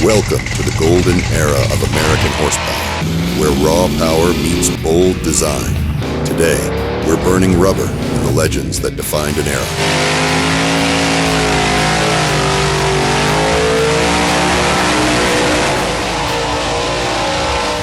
Welcome to the golden era of American horsepower, where raw power meets bold design. Today, we're burning rubber in the legends that defined an era.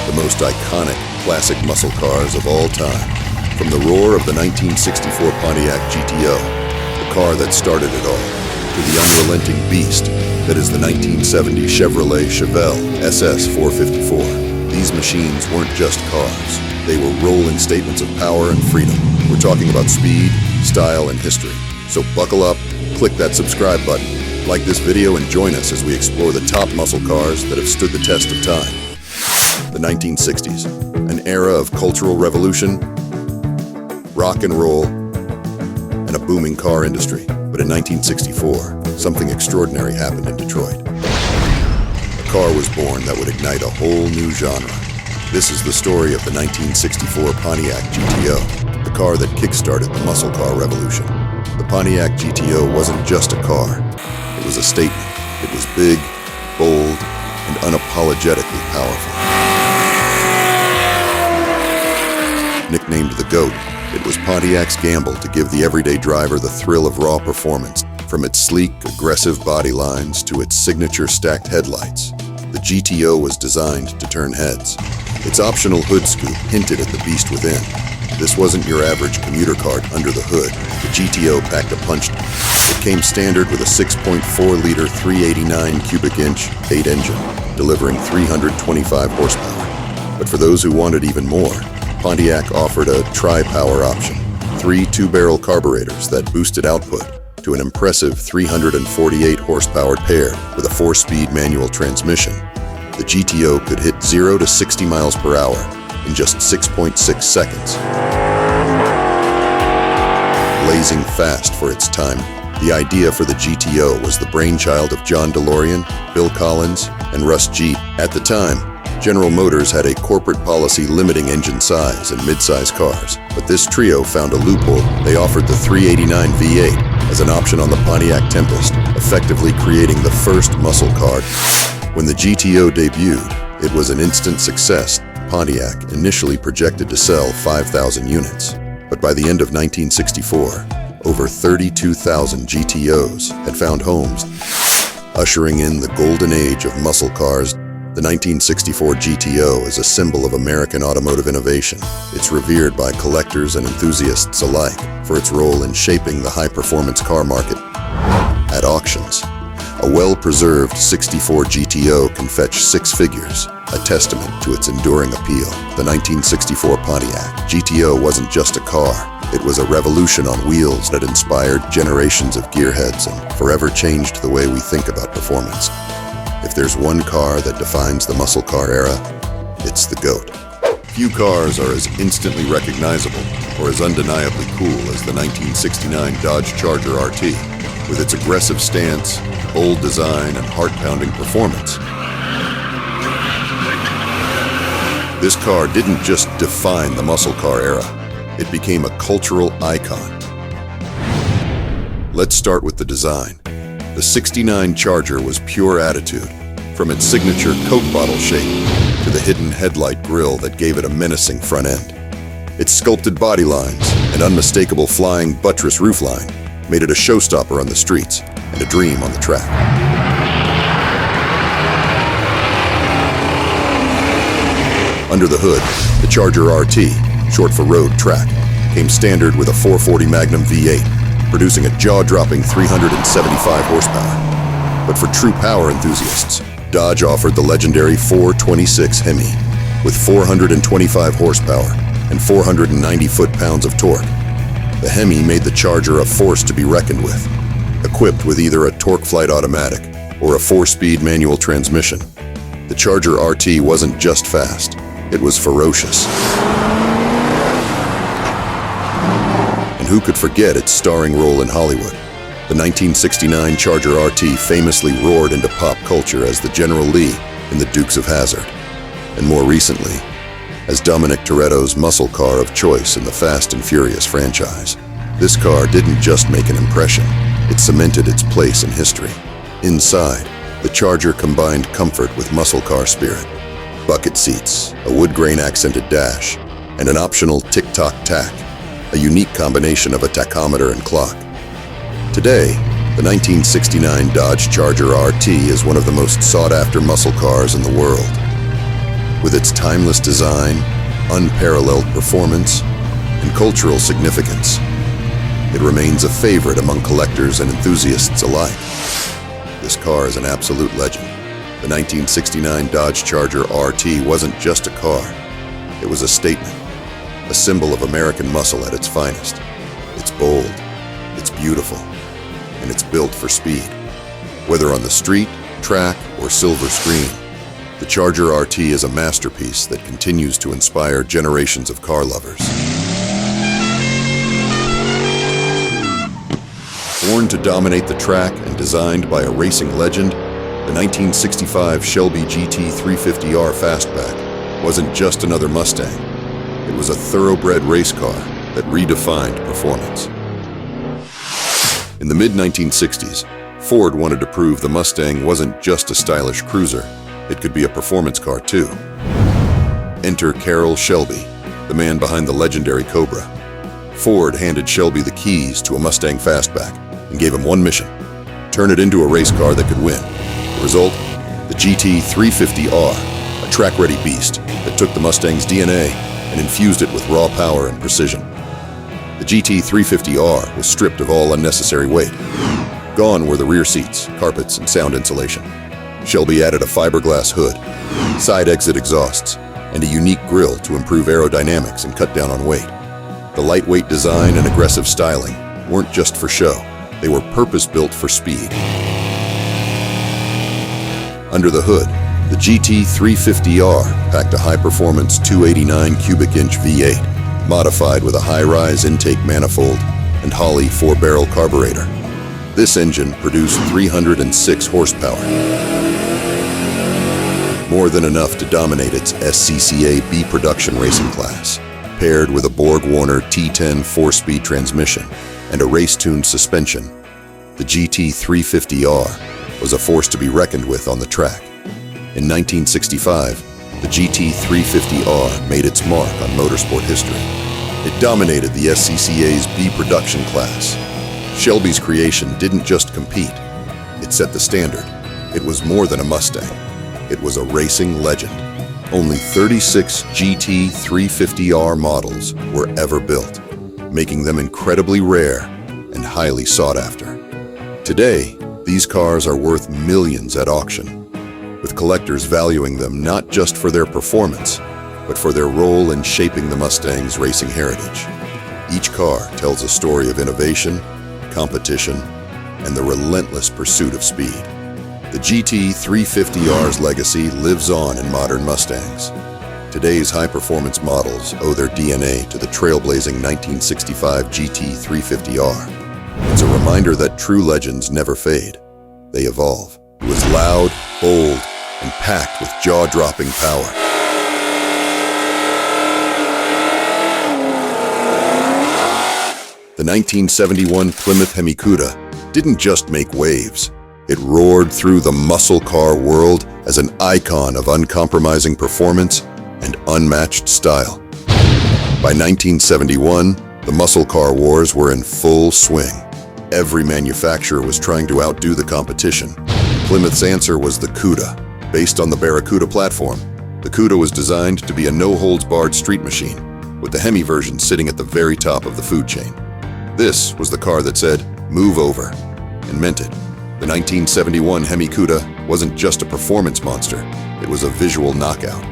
The most iconic classic muscle cars of all time. From the roar of the 1964 Pontiac GTO, the car that started it all, to the unrelenting beast that is the 1970s Chevrolet Chevelle SS 454. These machines weren't just cars. They were rolling statements of power and freedom. We're talking about speed, style, and history. So buckle up, click that subscribe button, like this video, and join us as we explore the top muscle cars that have stood the test of time. The 1960s, an era of cultural revolution, rock and roll, and a booming car industry. But in 1964, something extraordinary happened in Detroit. A car was born that would ignite a whole new genre. This is the story of the 1964 Pontiac GTO, the car that kickstarted the muscle car revolution. The Pontiac GTO wasn't just a car. It was a statement. It was big, bold, and unapologetically powerful. Nicknamed the GOAT, it was Pontiac's gamble to give the everyday driver the thrill of raw performance. From its sleek, aggressive body lines to its signature stacked headlights, the GTO was designed to turn heads. Its optional hood scoop hinted at the beast within. This wasn't your average commuter car under the hood. The GTO packed a punch. It came standard with a 6.4-liter 389 cubic inch 8 engine, delivering 325 horsepower. But for those who wanted even more, Pontiac offered a tri-power option, 3 2-barrel carburetors that boosted output to an impressive 348 horsepower paired with a 4-speed manual transmission. The GTO could hit 0 to 60 miles per hour in just 6.6 seconds. Blazing fast for its time, the idea for the GTO was the brainchild of John DeLorean, Bill Collins, and Russ Jeet. At the time, General Motors had a corporate policy limiting engine size in mid-size cars, but this trio found a loophole. They offered the 389 V8 as an option on the Pontiac Tempest, effectively creating the first muscle car. When the GTO debuted, it was an instant success. Pontiac initially projected to sell 5,000 units, but by the end of 1964, over 32,000 GTOs had found homes, ushering in the golden age of muscle cars. The 1964 GTO is a symbol of American automotive innovation. It's revered by collectors and enthusiasts alike for its role in shaping the high-performance car market. At auctions, a well-preserved 64 GTO can fetch 6 figures, a testament to its enduring appeal. The 1964 Pontiac GTO wasn't just a car. It was a revolution on wheels that inspired generations of gearheads and forever changed the way we think about performance. If there's one car that defines the muscle car era, it's the GOAT. Few cars are as instantly recognizable or as undeniably cool as the 1969 Dodge Charger RT. With its aggressive stance, bold design, and heart-pounding performance, this car didn't just define the muscle car era, it became a cultural icon. Let's start with the design. The 69 Charger was pure attitude, from its signature Coke bottle shape to the hidden headlight grille that gave it a menacing front end. Its sculpted body lines and unmistakable flying buttress roofline made it a showstopper on the streets and a dream on the track. Under the hood, the Charger RT, short for road track, came standard with a 440 Magnum V8, producing a jaw-dropping 375 horsepower. But for true power enthusiasts, Dodge offered the legendary 426 HEMI with 425 horsepower and 490 foot-pounds of torque. The HEMI made the Charger a force to be reckoned with, equipped with either a torque-flight automatic or a 4-speed manual transmission. The Charger RT wasn't just fast, it was ferocious. Who could forget its starring role in Hollywood? The 1969 Charger RT famously roared into pop culture as the General Lee in the Dukes of Hazzard, and more recently, as Dominic Toretto's muscle car of choice in the Fast and Furious franchise. This car didn't just make an impression, it cemented its place in history. Inside, The Charger combined comfort with muscle car spirit. Bucket seats, a wood grain accented dash, and an optional tick-tock tack, a unique combination of a tachometer and clock. Today, the 1969 Dodge Charger RT is one of the most sought-after muscle cars in the world. With its timeless design, unparalleled performance, and cultural significance, it remains a favorite among collectors and enthusiasts alike. This car is an absolute legend. The 1969 Dodge Charger RT wasn't just a car. It was a statement, a symbol of American muscle at its finest. It's bold, it's beautiful, and it's built for speed. Whether on the street, track, or silver screen, the Charger RT is a masterpiece that continues to inspire generations of car lovers. Born to dominate the track and designed by a racing legend, the 1965 Shelby GT350R Fastback wasn't just another Mustang. It was a thoroughbred race car that redefined performance. In the mid-1960s, Ford wanted to prove the Mustang wasn't just a stylish cruiser, it could be a performance car too. Enter Carroll Shelby, the man behind the legendary Cobra. Ford handed Shelby the keys to a Mustang Fastback and gave him one mission: turn it into a race car that could win. The result? The GT350R, a track-ready beast that took the Mustang's DNA and infused it with raw power and precision. The GT350R was stripped of all unnecessary weight. Gone were the rear seats, carpets, and sound insulation. Shelby added a fiberglass hood, side exit exhausts, and a unique grille to improve aerodynamics and cut down on weight. The lightweight design and aggressive styling weren't just for show, they were purpose-built for speed. Under the hood, the GT350R packed a high-performance 289 cubic inch V8, modified with a high-rise intake manifold and Holley 4-barrel carburetor. This engine produced 306 horsepower, more than enough to dominate its SCCA B production racing class. Paired with a Borg-Warner T10 4-speed transmission and a race-tuned suspension, the GT350R was a force to be reckoned with on the track. In 1965, the GT350R made its mark on motorsport history. It dominated the SCCA's B production class. Shelby's creation didn't just compete, it set the standard. It was more than a Mustang. It was a racing legend. Only 36 GT350R models were ever built, making them incredibly rare and highly sought after. Today, these cars are worth millions at auction, with collectors valuing them not just for their performance, but for their role in shaping the Mustang's racing heritage. Each car tells a story of innovation, competition, and the relentless pursuit of speed. The GT350R's legacy lives on in modern Mustangs. Today's high-performance models owe their DNA to the trailblazing 1965 GT350R. It's a reminder that true legends never fade. They evolve. It was loud, bold, and packed with jaw-dropping power. The 1971 Plymouth Hemi Cuda didn't just make waves. It roared through the muscle car world as an icon of uncompromising performance and unmatched style. By 1971, the muscle car wars were in full swing. Every manufacturer was trying to outdo the competition. Plymouth's answer was the Cuda. Based on the Barracuda platform, the Cuda was designed to be a no-holds-barred street machine, with the Hemi version sitting at the very top of the food chain. This was the car that said, "Move over," and meant it. The 1971 Hemi Cuda wasn't just a performance monster, it was a visual knockout.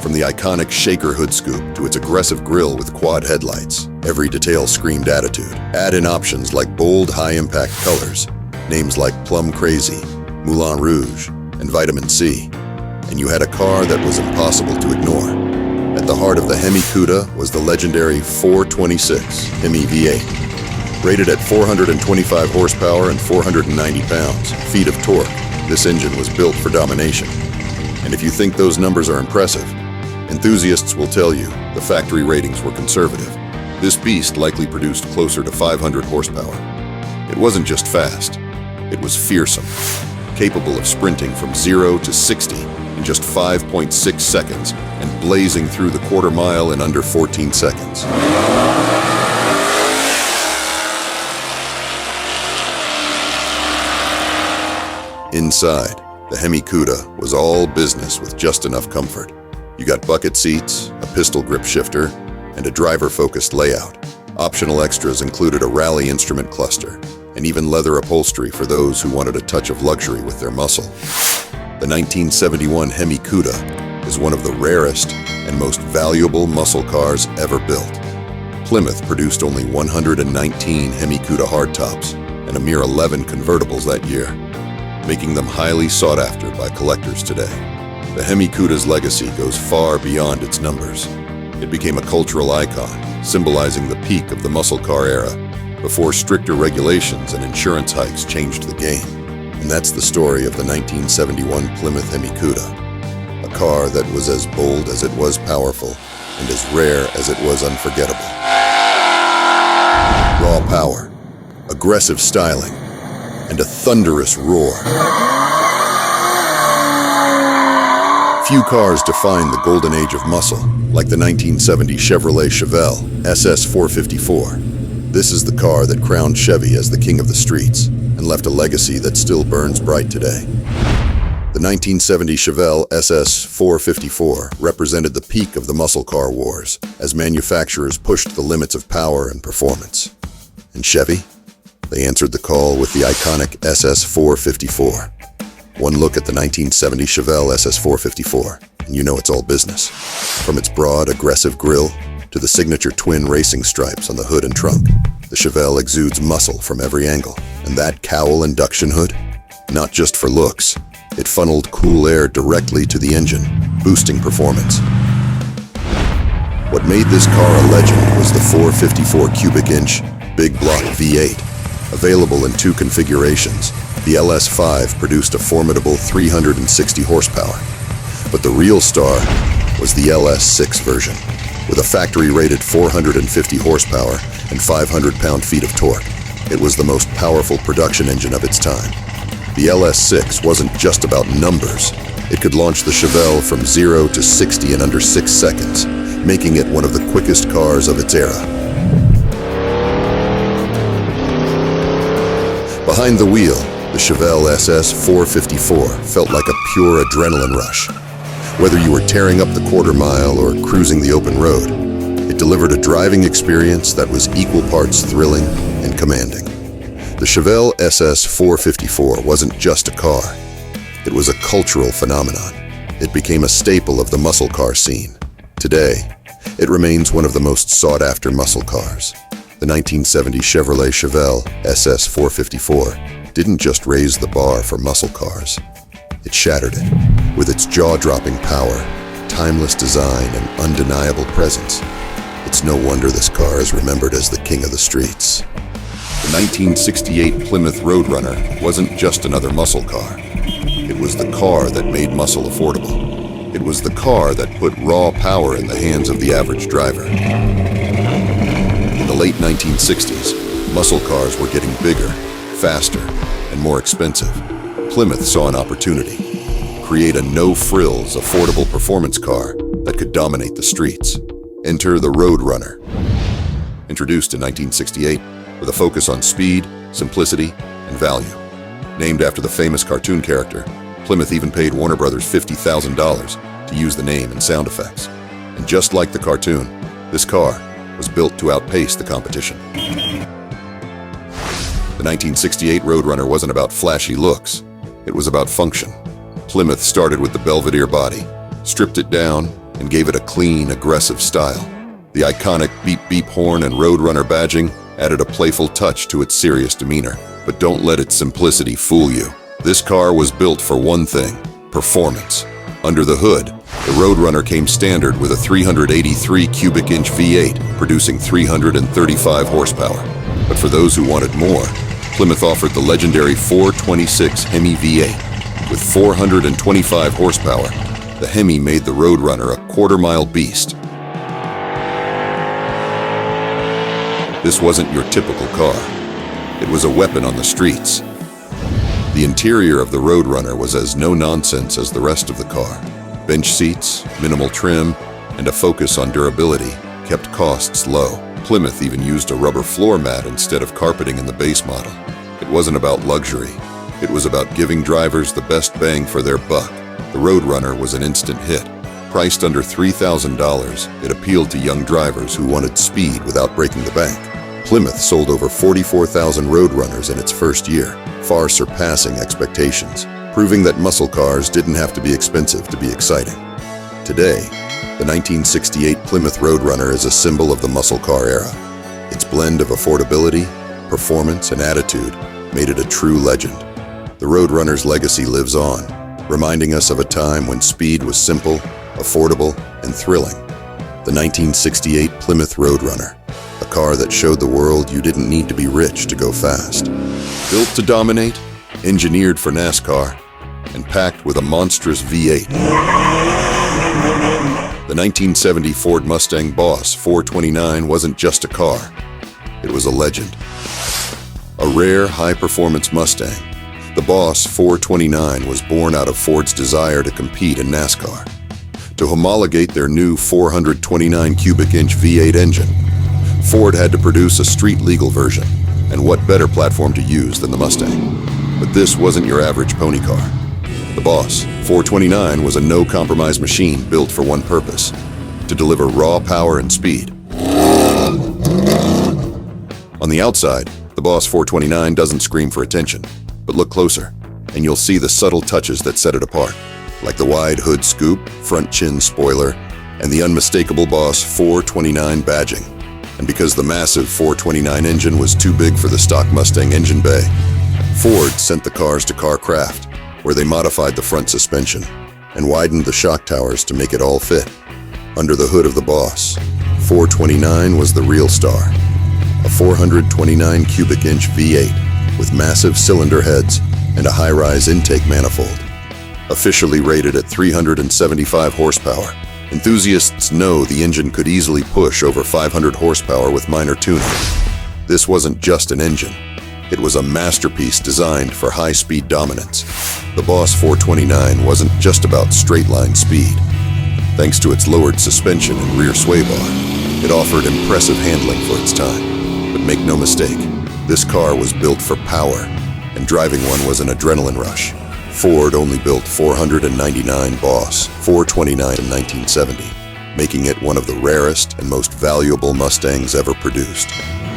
From the iconic shaker hood scoop to its aggressive grille with quad headlights, every detail screamed attitude. Add in options like bold, high-impact colors, names like Plum Crazy, Moulin Rouge, and Vitamin C, and you had a car that was impossible to ignore. At the heart of the Hemi Cuda was the legendary 426 HEMI V8. Rated at 425 horsepower and 490 pounds-feet of torque, this engine was built for domination. And if you think those numbers are impressive, enthusiasts will tell you the factory ratings were conservative. This beast likely produced closer to 500 horsepower. It wasn't just fast, it was fearsome. capable of sprinting from 0 to 60 in just 5.6 seconds and blazing through the quarter mile in under 14 seconds. Inside, the Hemi Cuda was all business with just enough comfort. You got bucket seats, a pistol grip shifter, and a driver-focused layout. Optional extras included a rally instrument cluster, and even leather upholstery for those who wanted a touch of luxury with their muscle. The 1971 Hemi Cuda is one of the rarest and most valuable muscle cars ever built. Plymouth produced only 119 Hemi Cuda hardtops and a mere 11 convertibles that year, making them highly sought after by collectors today. The Hemi Cuda's legacy goes far beyond its numbers. It became a cultural icon, symbolizing the peak of the muscle car era, before stricter regulations and insurance hikes changed the game. And that's the story of the 1971 Plymouth Hemi Cuda, a car that was as bold as it was powerful and as rare as it was unforgettable. Raw power, aggressive styling, and a thunderous roar. Few cars define the golden age of muscle, like the 1970 Chevrolet Chevelle SS 454. This is the car that crowned Chevy as the king of the streets and left a legacy that still burns bright today. The 1970 Chevelle SS 454 represented the peak of the muscle car wars as manufacturers pushed the limits of power and performance. And Chevy? They answered the call with the iconic SS 454. One look at the 1970 Chevelle SS 454, and you know it's all business. From its broad, aggressive grille to the signature twin racing stripes on the hood and trunk, the Chevelle exudes muscle from every angle. And that cowl induction hood? Not just for looks, it funneled cool air directly to the engine, boosting performance. What made this car a legend was the 454 cubic inch big block V8. Available in two configurations, the LS5 produced a formidable 360 horsepower. But the real star was the LS6 version, with a factory-rated 450 horsepower and 500 pound-feet of torque. It was the most powerful production engine of its time. The LS6 wasn't just about numbers. It could launch the Chevelle from 0 to 60 in under 6 seconds, making it one of the quickest cars of its era. Behind the wheel, the Chevelle SS 454 felt like a pure adrenaline rush. Whether you were tearing up the quarter mile or cruising the open road, it delivered a driving experience that was equal parts thrilling and commanding. The Chevelle SS 454 wasn't just a car. It was a cultural phenomenon. It became a staple of the muscle car scene. Today, it remains one of the most sought-after muscle cars. The 1970 Chevrolet Chevelle SS 454 didn't just raise the bar for muscle cars. It shattered it. With its jaw-dropping power, timeless design, and undeniable presence, it's no wonder this car is remembered as the king of the streets. The 1968 Plymouth Road Runner wasn't just another muscle car. It was the car that made muscle affordable. It was the car that put raw power in the hands of the average driver. In the late 1960s, muscle cars were getting bigger, faster, and more expensive. Plymouth saw an opportunity: create a no-frills, affordable performance car that could dominate the streets. Enter the Road Runner. Introduced in 1968 with a focus on speed, simplicity, and value. Named after the famous cartoon character, Plymouth even paid Warner Brothers $50,000 to use the name and sound effects. And just like the cartoon, this car was built to outpace the competition. The 1968 Road Runner wasn't about flashy looks. It was about function. Plymouth started with the Belvedere body, stripped it down, and gave it a clean, aggressive style. The iconic beep-beep horn and Road Runner badging added a playful touch to its serious demeanor. But don't let its simplicity fool you. This car was built for one thing: performance. Under the hood, the Road Runner came standard with a 383 cubic inch V8, producing 335 horsepower. But for those who wanted more, Plymouth offered the legendary 426 HEMI V8. With 425 horsepower, the Hemi made the Road Runner a quarter-mile beast. This wasn't your typical car. It was a weapon on the streets. The The interior of the Road Runner was as no-nonsense as the rest of the car. Bench seats, minimal trim, and a focus on durability kept costs low. Plymouth even used a rubber floor mat instead of carpeting in the base model. It wasn't about luxury. It was about giving drivers the best bang for their buck. The Road Runner was an instant hit. Priced under $3,000, it appealed to young drivers who wanted speed without breaking the bank. Plymouth sold over 44,000 Road Runners in its first year, far surpassing expectations, proving that muscle cars didn't have to be expensive to be exciting. Today, the 1968 Plymouth Road Runner is a symbol of the muscle car era. Its blend of affordability, performance, and attitude made it a true legend. The Road Runner's legacy lives on, reminding us of a time when speed was simple, affordable, and thrilling. The 1968 Plymouth Road Runner, a car that showed the world you didn't need to be rich to go fast. Built to dominate, engineered for NASCAR, and packed with a monstrous V8. The 1970 Ford Mustang Boss 429 wasn't just a car, it was a legend. A rare, high-performance Mustang, the Boss 429 was born out of Ford's desire to compete in NASCAR. To homologate their new 429 cubic inch V8 engine, Ford had to produce a street-legal version, and what better platform to use than the Mustang? But this wasn't your average pony car. The Boss 429 was a no-compromise machine built for one purpose: to deliver raw power and speed. On the outside, the Boss 429 doesn't scream for attention, but look closer, and you'll see the subtle touches that set it apart, like the wide hood scoop, front chin spoiler, and the unmistakable Boss 429 badging. And because the massive 429 engine was too big for the stock Mustang engine bay, Ford sent the cars to Carcraft, where they modified the front suspension and widened the shock towers to make it all fit. Under the hood of the Boss, 429 was the real star, a 429 cubic inch V8 with massive cylinder heads and a high-rise intake manifold. Officially rated at 375 horsepower, enthusiasts know the engine could easily push over 500 horsepower with minor tuning. This wasn't just an engine. It was a masterpiece designed for high-speed dominance. The Boss 429 wasn't just about straight-line speed. Thanks to its lowered suspension and rear sway bar, it offered impressive handling for its time. But make no mistake, this car was built for power, and driving one was an adrenaline rush. Ford only built 499 Boss 429 in 1970, making it one of the rarest and most valuable Mustangs ever produced.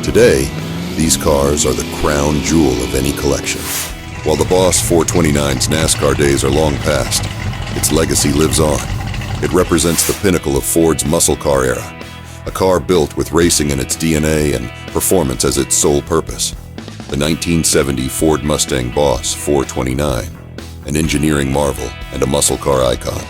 Today, these cars are the crown jewel of any collection. While the Boss 429's NASCAR days are long past, its legacy lives on. It represents the pinnacle of Ford's muscle car era, a car built with racing in its DNA and performance as its sole purpose. The 1970 Ford Mustang Boss 429, an engineering marvel and a muscle car icon.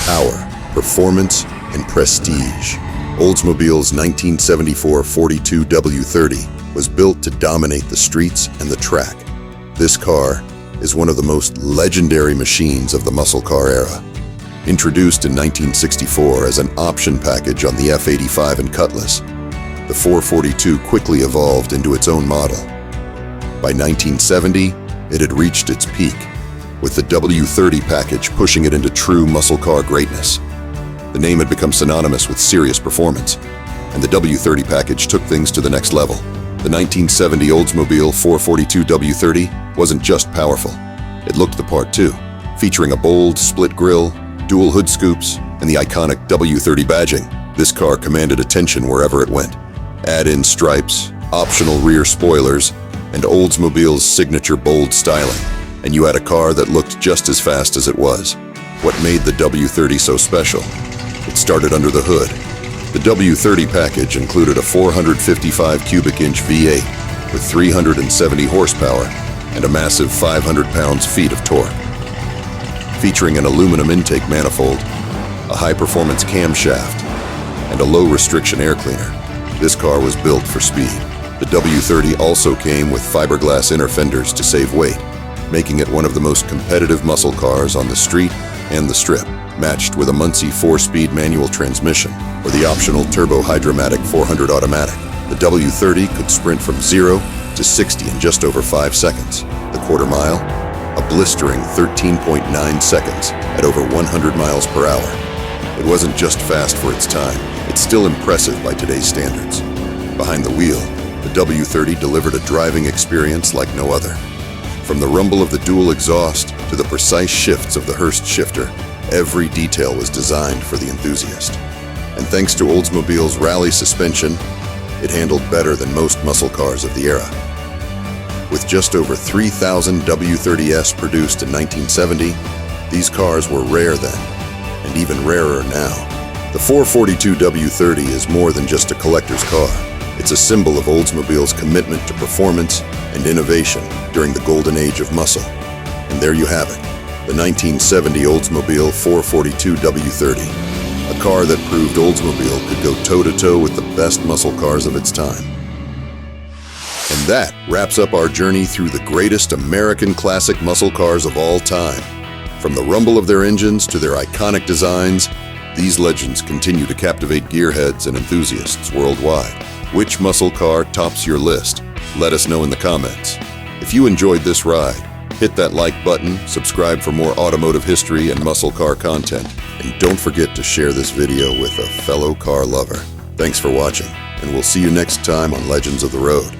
Power, performance, and prestige. Oldsmobile's 1974 42W30 was built to dominate the streets and the track. This car is one of the most legendary machines of the muscle car era. Introduced in 1964 as an option package on the F85 and Cutlass, the 442 quickly evolved into its own model. By 1970, it had reached its peak, with the W30 package pushing it into true muscle car greatness. The name had become synonymous with serious performance, and the W30 package took things to the next level. The 1970 Oldsmobile 442 W30 wasn't just powerful, it looked the part too, featuring a bold split grille, dual hood scoops, and the iconic W30 badging. This car commanded attention wherever it went. Add in stripes, optional rear spoilers, and Oldsmobile's signature bold styling, and you had a car that looked just as fast as it was. What made the W30 so special? It started under the hood. The W30 package included a 455 cubic inch V8 with 370 horsepower and a massive 500 pounds-feet of torque. Featuring an aluminum intake manifold, a high-performance camshaft, and a low-restriction air cleaner, this car was built for speed. The W30 also came with fiberglass inner fenders to save weight, making it one of the most competitive muscle cars on the street and the strip. Matched with a Muncie 4-speed manual transmission or the optional turbo hydromatic 400 automatic, the W30 could sprint from 0 to 60 in just over 5 seconds. The quarter mile, a blistering 13.9 seconds at over 100 miles per hour. It wasn't just fast for its time, it's still impressive by today's standards. Behind the wheel, the W30 delivered a driving experience like no other. From the rumble of the dual exhaust to the precise shifts of the Hurst shifter, every detail was designed for the enthusiast. And thanks to Oldsmobile's rally suspension, it handled better than most muscle cars of the era. With just over 3,000 W30s produced in 1970, these cars were rare then, and even rarer now. The 442 W30 is more than just a collector's car. It's a symbol of Oldsmobile's commitment to performance and innovation during the golden age of muscle. And there you have it, the 1970 Oldsmobile 442 W30, a car that proved Oldsmobile could go toe-to-toe with the best muscle cars of its time. And that wraps up our journey through the greatest American classic muscle cars of all time. From the rumble of their engines to their iconic designs, these legends continue to captivate gearheads and enthusiasts worldwide. Which muscle car tops your list? Let us know in the comments. If you enjoyed this ride, hit that like button, subscribe for more automotive history and muscle car content, and don't forget to share this video with a fellow car lover. Thanks for watching, and we'll see you next time on Legends of the Road.